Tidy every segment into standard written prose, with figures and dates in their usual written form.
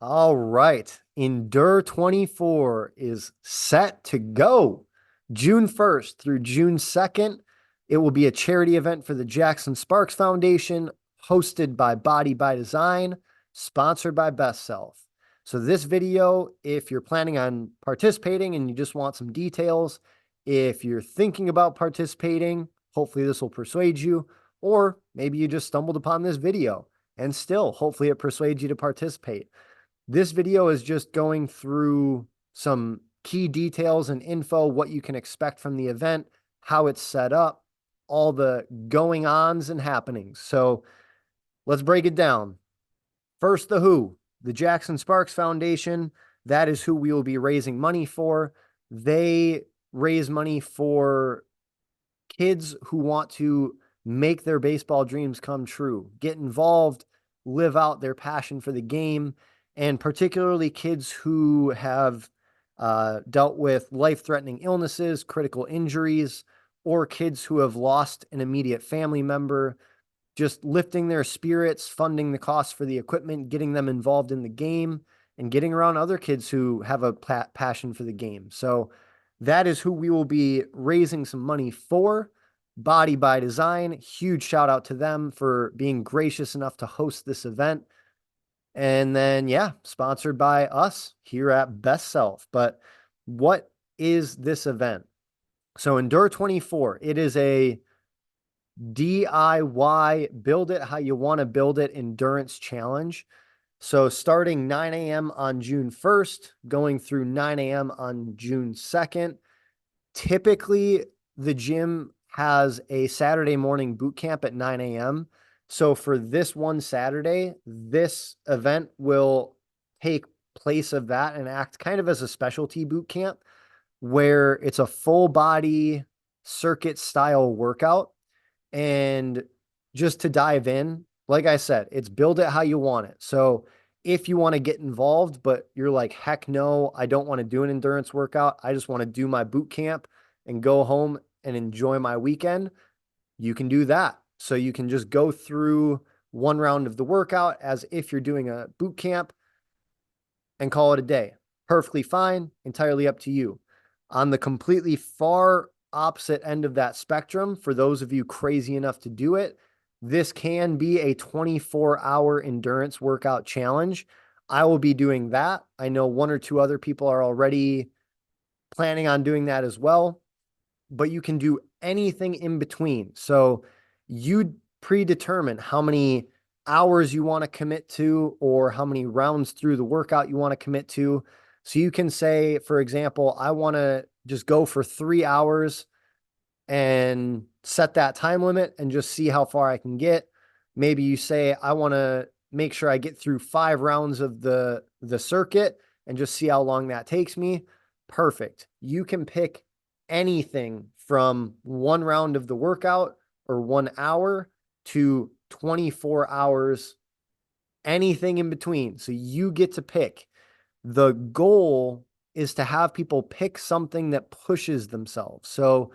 All right. Endure 24 is set to go June 1st through June 2nd. It will be a charity event for the Jackson Sparks Foundation, hosted by Body by Design, sponsored by Best Self. So, this video, if you're planning on participating and you just want some details, if you're thinking about participating, hopefully this will persuade you, or maybe you just stumbled upon this video and still, hopefully, it persuades you to participate. This video is just going through some key details and info, what you can expect from the event, how it's set up, all the going ons and happenings. So let's break it down. First, the who, the Jackson Sparks Foundation. That is who we will be raising money for. They raise money for kids who want to make their baseball dreams come true, get involved, live out their passion for the game, and particularly kids who have dealt with life-threatening illnesses, critical injuries, or kids who have lost an immediate family member, just lifting their spirits, funding the costs for the equipment, getting them involved in the game, and getting around other kids who have a passion for the game. So that is who we will be raising some money for. Body by Design, huge shout out to them for being gracious enough to host this event. And then, yeah, sponsored by us here at Best Self. But what is this event? So, Endure 24, it is a DIY, build it how you want to build it endurance challenge. So, starting 9 a.m. on June 1st, going through 9 a.m. on June 2nd. Typically, the gym has a Saturday morning boot camp at 9 a.m. So for this one Saturday, this event will take place of that and act kind of as a specialty boot camp where it's a full body circuit style workout. And just to dive in, like I said, it's build it how you want it. So if you want to get involved, but you're like, heck no, I don't want to do an endurance workout. I just want to do my boot camp and go home and enjoy my weekend. You can do that. So you can just go through one round of the workout as if you're doing a boot camp and call it a day. Perfectly fine, entirely up to you. On the completely far opposite end of that spectrum, for those of you crazy enough to do it, this can be a 24-hour endurance workout challenge. I will be doing that. I know one or two other people are already planning on doing that as well, but you can do anything in between. So you predetermine how many hours you want to commit to or how many rounds through the workout you want to commit to. So you can say, for example, I want to just go for 3 hours and set that time limit and just see how far I can get. Maybe you say, I want to make sure I get through 5 rounds of the circuit and just see how long that takes me. Perfect. You can pick anything from one round of the workout or 1 hour to 24 hours, anything in between. So you get to pick. The goal is to have people pick something that pushes themselves. So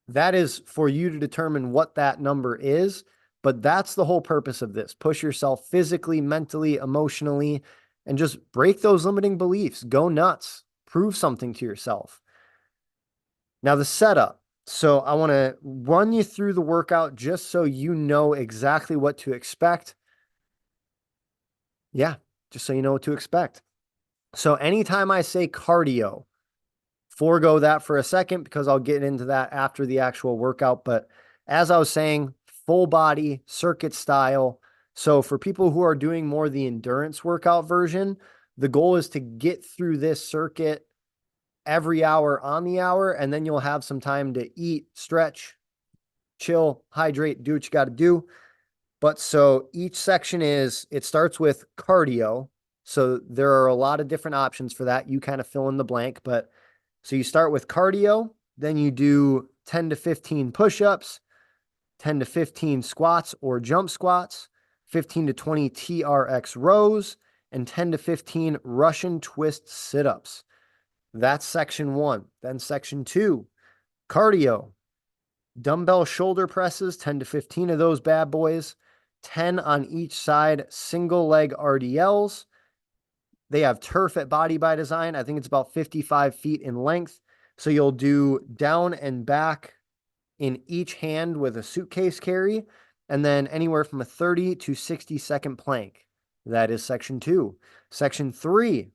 that is for you to determine what that number is. But that's the whole purpose of this. Push yourself physically, mentally, emotionally, and just break those limiting beliefs. Go nuts. Prove something to yourself. Now, the setup. So I want to run you through the workout just so you know exactly what to expect. Yeah, just so you know what to expect. So anytime I say cardio, forego that for a second because I'll get into that after the actual workout. But as I was saying, full body circuit style. So for people who are doing more the endurance workout version, the goal is to get through this circuit every hour on the hour, and then you'll have some time to eat, stretch, chill, hydrate, do what you got to do. But so each section it starts with cardio. So there are a lot of different options for that. You kind of fill in the blank, but so you start with cardio, then you do 10 to 15 push-ups, 10 to 15 squats or jump squats, 15 to 20 TRX rows, and 10 to 15 Russian twist sit-ups. That's section one. Then section two, cardio, dumbbell shoulder presses, 10 to 15 of those bad boys, 10 on each side, single leg RDLs, They have turf at Body by Design. I think it's about 55 feet in length. So you'll do down and back in each hand with a suitcase carry, and then anywhere from a 30 to 60-second plank. That is section 2. Section 3,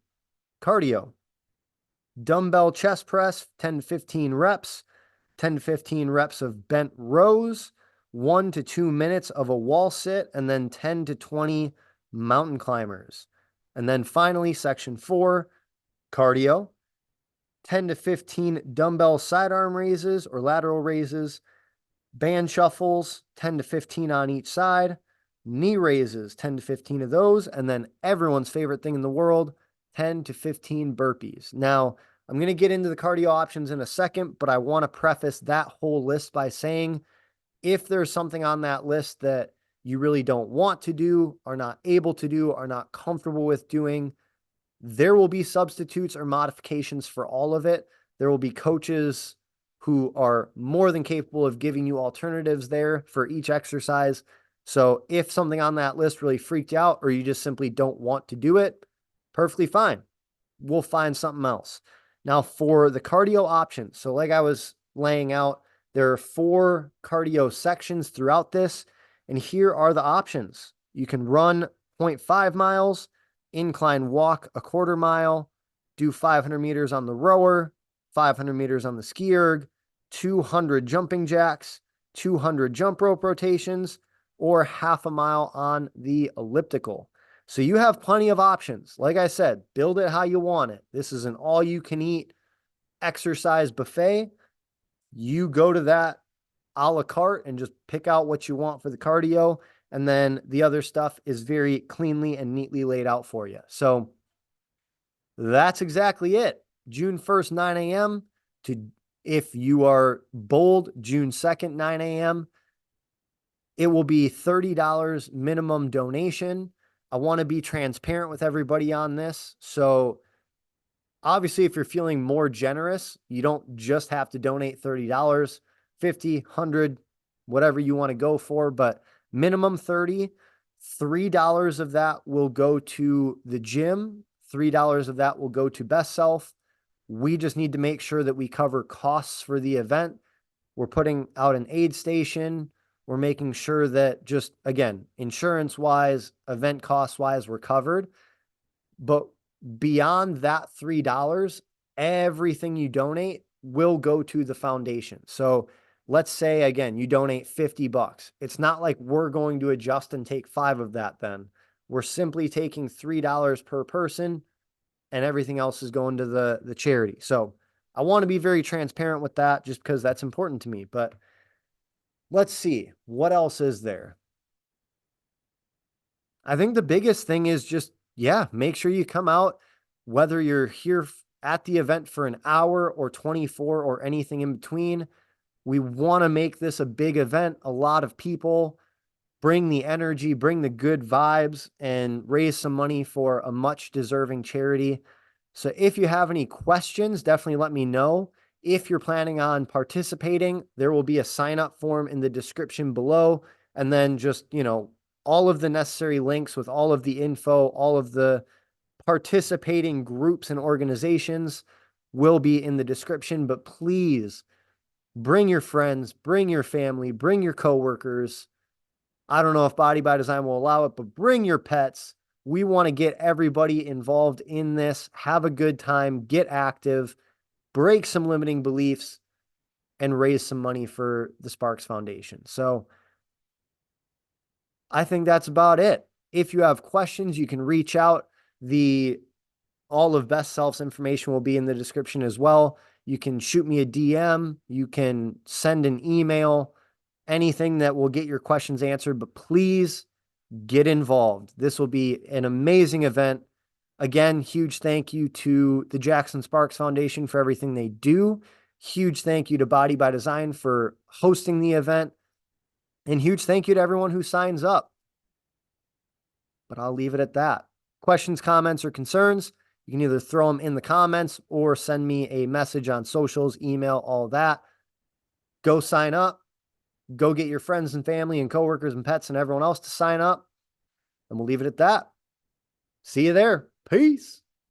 cardio. Dumbbell chest press, 10 to 15 reps, 10 to 15 reps of bent rows, 1 to 2 minutes of a wall sit, and then 10 to 20 mountain climbers. And then finally, section 4, cardio, 10 to 15 dumbbell sidearm raises or lateral raises, band shuffles, 10 to 15 on each side, knee raises, 10 to 15 of those, and then everyone's favorite thing in the world, 10 to 15 burpees. Now, I'm going to get into the cardio options in a second, but I want to preface that whole list by saying if there's something on that list that you really don't want to do, are not able to do, are not comfortable with doing, there will be substitutes or modifications for all of it. There will be coaches who are more than capable of giving you alternatives there for each exercise. So if something on that list really freaked you out or you just simply don't want to do it, perfectly fine. We'll find something else. Now for the cardio options. So like I was laying out, there are 4 cardio sections throughout this, and here are the options. You can run 0.5 miles, incline walk a 1/4 mile, do 500 meters on the rower, 500 meters on the ski erg, 200 jumping jacks, 200 jump rope rotations, or 1/2 mile on the elliptical. So you have plenty of options. Like I said, build it how you want it. This is an all-you-can-eat exercise buffet. You go to that a la carte and just pick out what you want for the cardio. And then the other stuff is very cleanly and neatly laid out for you. So that's exactly it. June 1st, 9 a.m. to, if you are bold, June 2nd, 9 a.m. It will be $30 minimum donation. I want to be transparent with everybody on this. So obviously, if you're feeling more generous, you don't just have to donate $30, 50, 100, whatever you want to go for, but minimum 30. $3 of that will go to the gym. $3 of that will go to Best Self. We just need to make sure that we cover costs for the event. We're putting out an aid station. We're making sure that just, again, insurance-wise, event cost-wise, we're covered. But beyond that $3, everything you donate will go to the foundation. So let's say, again, you donate $50. It's not like we're going to adjust and take 5 of that then. We're simply taking $3 per person and everything else is going to the charity. So I want to be very transparent with that just because that's important to me. But let's see, what else is there? I think the biggest thing is just, yeah, make sure you come out, whether you're here at the event for an hour or 24 or anything in between. We want to make this a big event. A lot of people bring the energy, bring the good vibes, and raise some money for a much deserving charity. So if you have any questions, definitely let me know. If you're planning on participating, there will be a sign-up form in the description below. And then just, all of the necessary links with all of the info, all of the participating groups and organizations will be in the description. But please bring your friends, bring your family, bring your coworkers. I don't know if Body by Design will allow it, but bring your pets. We want to get everybody involved in this, have a good time, get active, break some limiting beliefs, and raise some money for the Sparks Foundation. So I think that's about it. If you have questions, you can reach out. All of Best Self's information will be in the description as well. You can shoot me a DM. You can send an email, anything that will get your questions answered, but please get involved. This will be an amazing event. Again, huge thank you to the Jackson Sparks Foundation for everything they do. Huge thank you to Body by Design for hosting the event. And huge thank you to everyone who signs up. But I'll leave it at that. Questions, comments, or concerns, you can either throw them in the comments or send me a message on socials, email, all that. Go sign up. Go get your friends and family and coworkers and pets and everyone else to sign up. And we'll leave it at that. See you there. Peace.